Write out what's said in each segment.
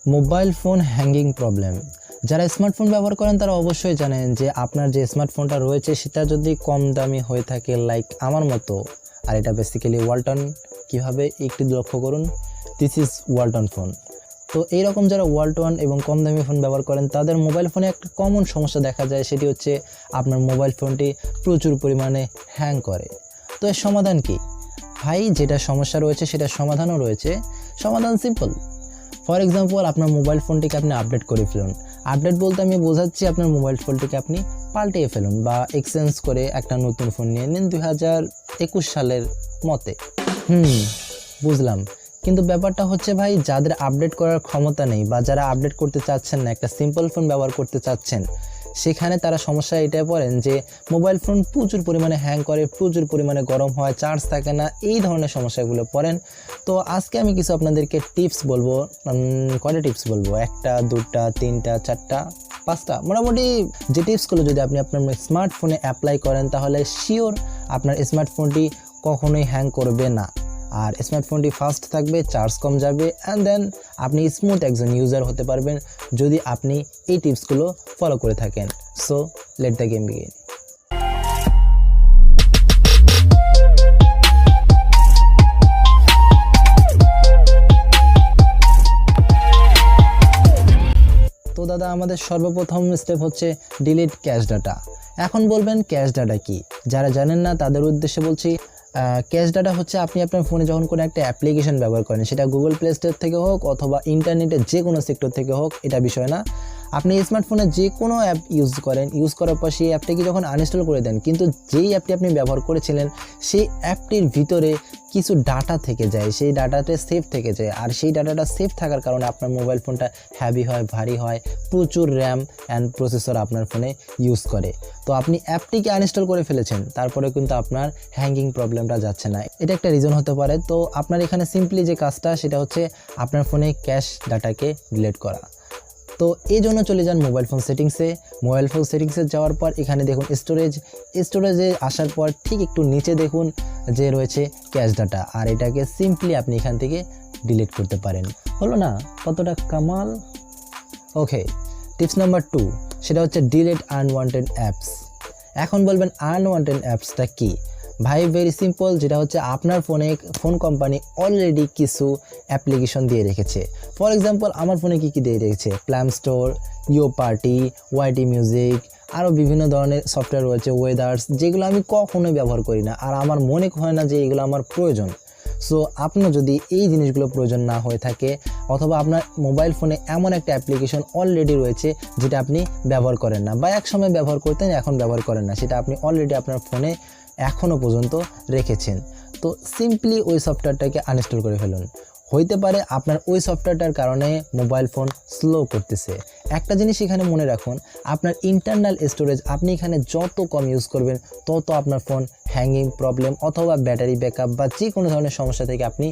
Mobile phone hanging problem. যারা smartphone ব্যবহার করেন তারা অবশ্যই জানেন যে আপনার যে স্মার্টফোনটা রয়েছে সেটা যদি কম দামি হয়ে থাকে, লাইক আমার মতো, আর এটা বেসিক্যালি ওয়ালটন, কীভাবে একটু লক্ষ্য করুন, দিস ইজ ওয়ালটন ফোন। তো এইরকম যারা ওয়ালটন এবং কম দামি ফোন ব্যবহার করেন তাদের মোবাইল ফোনে একটা কমন সমস্যা দেখা যায়, সেটি হচ্ছে আপনার মোবাইল ফোনটি প্রচুর পরিমাণে হ্যাং করে। তো এর সমাধান কি ভাই? যেটা সমস্যা রয়েছে সেটার সমাধানও রয়েছে। সমাধান সিম্পল। ফর এক্সাম্পল, আপনার মোবাইল ফোনটিকে আপনি আপডেট করে ফেলুন। আপডেট বলতে আমি বোঝাচ্ছি আপনার মোবাইল ফোনটিকে আপনি পাল্টিয়ে ফেলুন বা এক্সচেঞ্জ করে একটা নতুন ফোন নিয়ে নিন 2021 সালের মতে। বুঝলাম, কিন্তু ব্যাপারটা হচ্ছে ভাই, যাদের আপডেট করার ক্ষমতা নেই বা যারা আপডেট করতে চাচ্ছেন না, একটা সিম্পল ফোন ব্যবহার করতে চাচ্ছেন, সেখানে তারা সমস্যা এটাই পড়েন যে মোবাইল ফোন প্রচুর পরিমাণে হ্যাং করে, প্রচুর পরিমাণে গরম হয়, চার্জ থাকে না, এই ধরনের সমস্যাগুলো পড়েন। তো আজকে আমি কিছু আপনাদেরকে টিপস বলবো। কয়টা টিপস বলবো? 1টা 2টা 3টা 4টা 5টা, মোটামুটি যে টিপসগুলো যদি আপনি আপনার স্মার্টফোনে অ্যাপ্লাই করেন তাহলে শিওর আপনার স্মার্টফোনটি কখনোই হ্যাং করবে না, আর স্মার্টফোনটি ফাস্ট থাকবে, চার্জ কম যাবে, অ্যান্ড দেন আপনি স্মুথ একজন ইউজার হতে পারবেন যদি আপনি এই টিপসগুলো ফলো করে থাকেন। So let the game begin. তো দাদা, আমাদের সর্বপ্রথম স্টেপ হচ্ছে ডিলিট ক্যাশ ডাটা। এখন বলবেন ক্যাশ ডাটা কি? যারা জানেন না তাদের উদ্দেশ্যে বলছি, ক্যাশ ডাটা হচ্ছে আপনি আপনার ফোনে যখন কোনো একটা অ্যাপ্লিকেশন ব্যবহার করেন, সেটা গুগল প্লে স্টোর থেকে হোক অথবা ইন্টারনেটের যে কোনো সেক্টর থেকে হোক, এটা বিষয় না। আপনি স্মার্টফোনে যে কোনো অ্যাপ ইউজ করার পর সেই অ্যাপটাকে যখন আনইনস্টল করে দেন, কিন্তু যেই অ্যাপটি আপনি ব্যবহার করেছিলেন সেই অ্যাপটির ভিতরে কিছু ডাটা থেকে যায়, সেই ডাটাতে সেভ থেকে যায়, আর সেই ডাটাটা সেভ থাকার কারণে আপনার মোবাইল ফোনটা হ্যাভি হয়, ভারী হয়, প্রচুর র্যাম অ্যান্ড প্রসেসর আপনার ফোনে ইউজ করে। তো আপনি অ্যাপটিকে আনইনস্টল করে ফেলেছেন, তারপরে কিন্তু আপনার হ্যাঙ্গিং প্রবলেমটা যাচ্ছে না। এটা একটা রিজন হতে পারে। তো আপনার এখানে সিম্পলি যে কাজটা সেটা হচ্ছে আপনার ফোনে ক্যাশ ডাটাকে ডিলিট করা। তো এই জন্য চলে যান মোবাইল ফোন সেটিংসে। মোবাইল ফোন সেটিংসে যাওয়ার পর এখানে দেখুন স্টোরেজে আসার পর ঠিক একটু নিচে দেখুন যে রয়েছে ক্যাশ ডাটা, আর এটাকে সিম্পলি আপনি এখান থেকে ডিলিট করতে পারেন। হলো না? কতটা কামাল! ওকে, টিপস নাম্বার 2, সেটা হচ্ছে ডিলিট আনওয়ান্টেড অ্যাপস। এখন বলবেন আনওয়ান্টেড অ্যাপসটা কি? ভাই ভেরি সিম্পল, যেটা হচ্ছে আপনার ফোন কোম্পানি অলরেডি কিছু অ্যাপ্লিকেশন দিয়ে রেখেছে। ফর এক্সাম্পল, আমার ফোনে কী দিয়ে রেখেছে? প্ল্যাম স্টোর, ইও পার্টি, ওয়াইটি মিউজিক, আরও বিভিন্ন ধরনের সফটওয়্যার রয়েছে, ওয়েদার্স, যেগুলো আমি কখনোই ব্যবহার করি না, আর আমার মনে হয় না যে এগুলো আমার প্রয়োজন। সো আপনার যদি এই জিনিসগুলো প্রয়োজন না হয়ে থাকে, অথবা আপনার মোবাইল ফোনে এমন একটা অ্যাপ্লিকেশন অলরেডি রয়েছে যেটা আপনি ব্যবহার করেন না, বা এক সময় ব্যবহার করতেন এখন ব্যবহার করেন না, সেটা আপনি অলরেডি আপনার ফোনে এখনও পর্যন্ত রেখেছেন, তো সিম্পলি ওই সফটওয়্যারটাকে আনইনস্টল করে ফেলুন। হইতে পারে আপনার ওই সফটওয়্যারটার কারণে মোবাইল ফোন স্লো করতেছে। একটা জিনিস এখানে মনে রাখুন, আপনার ইন্টারনাল স্টোরেজ আপনি এখানে যত কম ইউজ করবেন তত আপনার ফোন হ্যাঙ্গিং প্রবলেম অথবা ব্যাটারি ব্যাকআপ বা যে কোনো ধরনের সমস্যা থেকে আপনি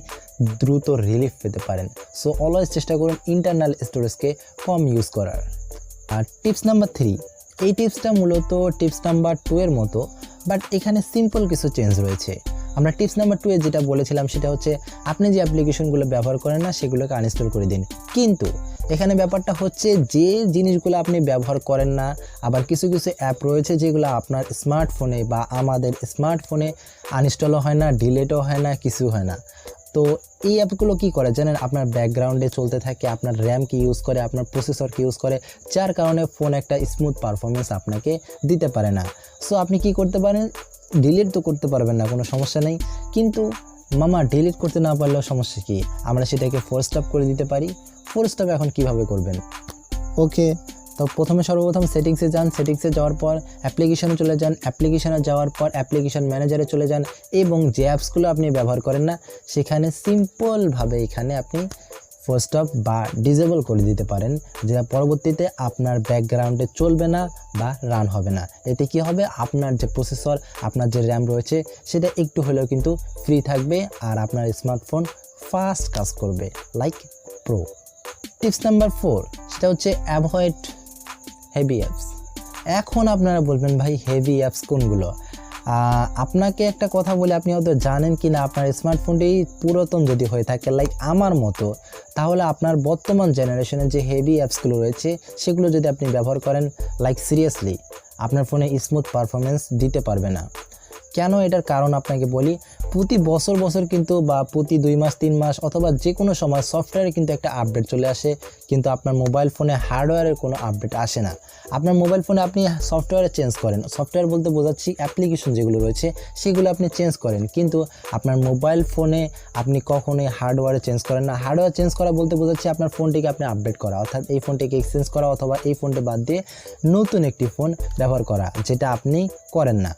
দ্রুত রিলিফ পেতে পারেন। সো অলওয়েজ চেষ্টা করুন ইন্টারনাল স্টোরেজকে কম ইউজ করার। আর টিপস নাম্বার 3, এই টিপসটা মূলত টিপস নাম্বার 2 এর মতো, বাট এখানে সিম্পল কিছু চেঞ্জ রয়েছে। আমরা টিপস নাম্বার 2 এ যেটা বলেছিলাম সেটা হচ্ছে আপনি যে অ্যাপ্লিকেশনগুলো ব্যবহার করেন না সেগুলোকে আনইনস্টল করে দিন, কিন্তু এখানে ব্যাপারটা হচ্ছে যে জিনিসগুলো আপনি ব্যবহার করেন না, আবার কিছু কিছু অ্যাপ রয়েছে যেগুলো আপনার স্মার্টফোনে বা আমাদের স্মার্টফোনে আনইনস্টলও হয় না, ডিলিটও হয় না, কিছু হয় না। তো এই অ্যাপগুলো কী করে জানেন? আপনার ব্যাকগ্রাউন্ডে চলতে থাকে, আপনার র্যামকে ইউজ করে, আপনার প্রসেসরকে ইউজ করে, যার কারণে ফোন একটা স্মুথ পারফরমেন্স আপনাকে দিতে পারে না। সো আপনি কি করতে পারেন? ডিলিট তো করতে পারবেন না, কোনো সমস্যা নেই, কিন্তু মামা ডিলিট করতে না পারলেও সমস্যা কি? আমরা সেটাকে ফোর স্টপ করে দিতে পারি। ফোর স্টপ এখন কিভাবে করবেন? ওকে, তো সর্বপ্রথম সেটিংসে যান, সেটিংসে যাওয়ার পর অ্যাপ্লিকেশনে চলে যান, অ্যাপ্লিকেশনে যাওয়ার পর অ্যাপ্লিকেশন ম্যানেজারে চলে যান, এবং যে অ্যাপসগুলো আপনি ব্যবহার করেন না সেখানে সিম্পলভাবে এখানে আপনি ফোর স্টপ বা ডিসেবল করে দিতে পারেন, যেটা পরবর্তীতে আপনার ব্যাকগ্রাউন্ডে চলবে না বা রান হবে না। এতে কি হবে? আপনার যে প্রসেসর, আপনার যে র্যাম রয়েছে সেটা একটু হলেও কিন্তু ফ্রি থাকবে, আর আপনার স্মার্টফোন ফাস্ট কাজ করবে লাইক প্রো। টিপস নাম্বার 4, সেটা হচ্ছে অ্যাভয়েড হেভি অ্যাপস। এখন আপনারা বলবেন ভাই হেভি অ্যাপস কোনগুলো? আপনাকে একটা কথা বলে, আপনি হয়তো জানেন কি না, আপনার স্মার্টফোনটি পুরাতন যদি হয়ে থাকে লাইক আমার মতো, তাহলে আপনার বর্তমান জেনারেশনের যে হেভি অ্যাপসগুলো রয়েছে সেগুলো যদি আপনি ব্যবহার করেন, লাইক সিরিয়াসলি আপনার ফোনে স্মুথ পারফরমেন্স দিতে পারবে না। কেন, এটার কারণ আপনাকে বলি। প্রতি বছর কিন্তু বা প্রতি 2 মাস 3 মাস অথবা যে কোনো সময় সফটওয়্যারে কিন্তু একটা আপডেট চলে আসে, কিন্তু আপনার মোবাইল ফোনে হার্ডওয়্যারের কোনো আপডেট আসে না। আপনার মোবাইল ফোনে আপনি সফটওয়্যারে চেঞ্জ করেন, সফটওয়্যার বলতে বোঝাচ্ছি অ্যাপ্লিকেশন যেগুলো রয়েছে সেগুলো আপনি চেঞ্জ করেন, কিন্তু আপনার মোবাইল ফোনে আপনি কখনোই হার্ডওয়্যারে চেঞ্জ করেন না। হার্ডওয়্যার চেঞ্জ করা বলতে বোঝাচ্ছি আপনার ফোনটিকে আপনি আপডেট করা, অর্থাৎ এই ফোনটিকে এক্সচেঞ্জ করা অথবা এই ফোনটি বাদ দিয়ে নতুন একটি ফোন ব্যবহার করা, যেটা আপনি করেন না।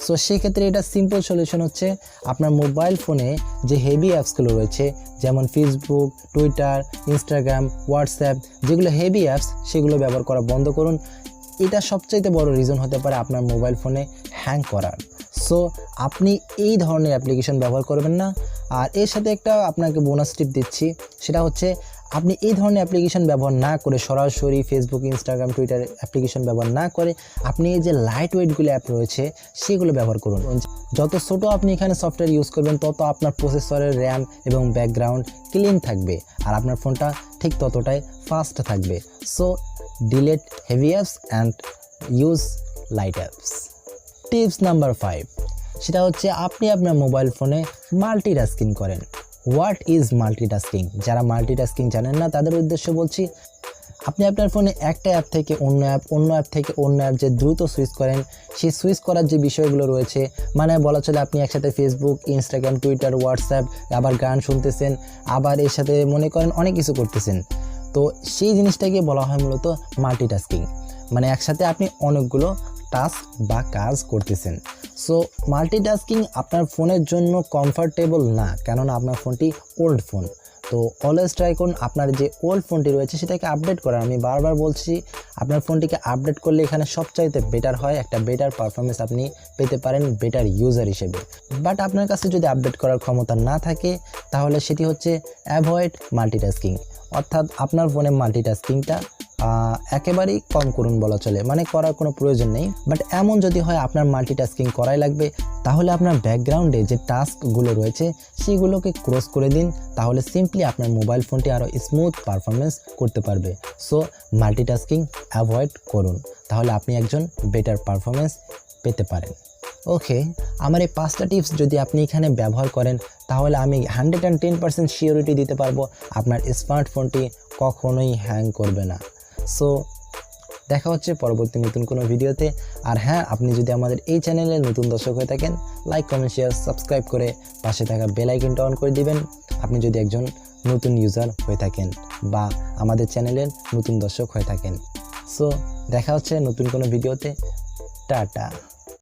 সো সেক্ষেত্রে এটা সিম্পল সলিউশন হচ্ছে আপনার মোবাইল ফোনে যে হেভি অ্যাপসগুলো রয়েছে যেমন ফেসবুক, টুইটার, ইনস্টাগ্রাম, হোয়াটসঅ্যাপ, যেগুলো হেভি অ্যাপস সেগুলো ব্যবহার করা বন্ধ করুন। এটা সবচাইতে বড় রিজন হতে পারে আপনার মোবাইল ফোনে হ্যাং করার। সো আপনি এই ধরনের অ্যাপ্লিকেশন ব্যবহার করবেন না। আর এর সাথে একটা আপনাকে বোনাস টিপ দিচ্ছি, সেটা হচ্ছে আপনি এই ধরনের অ্যাপ্লিকেশন ব্যবহার না করে, সরাসরি ফেসবুক, ইনস্টাগ্রাম, টুইটার অ্যাপ্লিকেশন ব্যবহার না করে আপনি এই যে লাইট ওয়েটগুলো অ্যাপ রয়েছে সেগুলো ব্যবহার করুন। যত ছোটো আপনি এখানে সফটওয়্যার ইউজ করবেন তত আপনার প্রসেসরের র্যাম এবং ব্যাকগ্রাউন্ড ক্লিন থাকবে আর আপনার ফোনটা ঠিক ততটাই ফাস্ট থাকবে। So delete heavy apps and use light apps. Tips number 5, সেটা হচ্ছে আপনি আপনার মোবাইল ফোনে মাল্টিটাস্কিং করেন। What is multitasking? যারা মাল্টিটাস্কিং জানেন না তাদের উদ্দেশ্যে বলছি, আপনি আপনার ফোনে একটা অ্যাপ থেকে অন্য অ্যাপ থেকে অন্য অ্যাপ যে দ্রুত সুইচ করেন, সেই সুইচ করার যে বিষয়গুলো রয়েছে, মানে বলা চলে আপনি একসাথে ফেসবুক, ইনস্টাগ্রাম, টুইটার, হোয়াটসঅ্যাপ, আবার গান শুনতেছেন, আবার এর সাথে মনে করেন অনেক কিছু করতেছেন। তো সেই জিনিসটাকে বলা হয় মূলত মাল্টিটাস্কিং, মানে একসাথে আপনি অনেকগুলো টাস্ক বা কাজ করতেছেন। সো মাল্টিটাস্কিং আপনার ফোনের জন্য কমফর্টেবল না, কেননা আপনার ফোনটি ওল্ড ফোন। তো অলওয়েজ ট্রাই করুন আপনার যে ওল্ড ফোনটি রয়েছে সেটাকে আপডেট করার। আমি বারবার বলছি আপনার ফোনটিকে আপডেট করলে এখানে সবচাইতে বেটার হয়, একটা বেটার পারফরমেন্স আপনি পেতে পারেন বেটার ইউজার হিসেবে। বাট আপনার কাছে যদি আপডেট করার ক্ষমতা না থাকে তাহলে সেটি হচ্ছে অ্যাভয়েড মাল্টিটাস্কিং, অর্থাৎ আপনার ফোনে মাল্টিটাস্কিংটা একেবারেই কম করুন বলা চলে, মানে করার কোনো প্রয়োজন নেই। বাট এমন যদি হয় আপনার মাল্টিটাস্কিং করাই লাগবে, তাহলে আপনার ব্যাকগ্রাউন্ডে যে টাস্কগুলো রয়েছে সেগুলোকে ক্রস করে দিন, তাহলে সিম্পলি আপনার মোবাইল ফোনটি আরও স্মুথ পারফরমেন্স করতে পারবে। সো মাল্টিটাস্কিং অ্যাভয়েড করুন, তাহলে আপনি একজন বেটার পারফরমেন্স পেতে পারেন। ওকে, আমার এই 5টা টিপস যদি আপনি এখানে ব্যবহার করেন তাহলে আমি 110% সিওরিটি দিতে পারবো আপনার স্মার্টফোনটি কখনোই হ্যাং করবে না। সো দেখা হচ্ছে পরবর্তী নতুন কোনো ভিডিওতে। আর হ্যাঁ, আপনি যদি আমাদের এই চ্যানেলের নতুন দর্শক হয়ে থাকেন, লাইক, কমেন্ট, শেয়ার, সাবস্ক্রাইব করে পাশে থাকা বেল আইকনটা অন করে দিবেন আপনি যদি একজন নতুন ইউজার হয়ে থাকেন বা আমাদের চ্যানেলের নতুন দর্শক হয়ে থাকেন। সো দেখা হচ্ছে নতুন কোনো ভিডিওতে। টাটা।